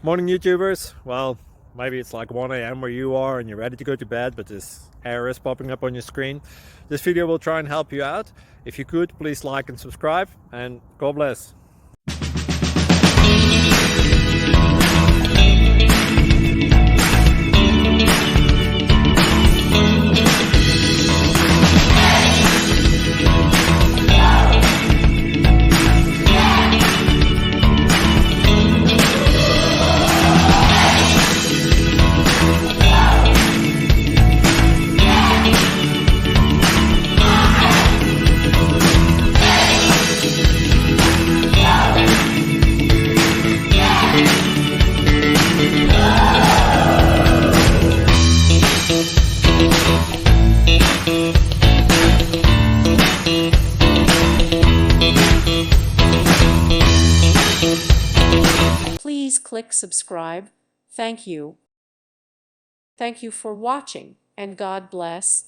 Morning, YouTubers. Well, maybe it's like 1 a.m. where you are and you're ready to go to bed, but this error is popping up on your screen. This video will try and help you out. If you could, please like and subscribe, and God bless. Please click subscribe. Thank you. Thank you for watching, and God bless.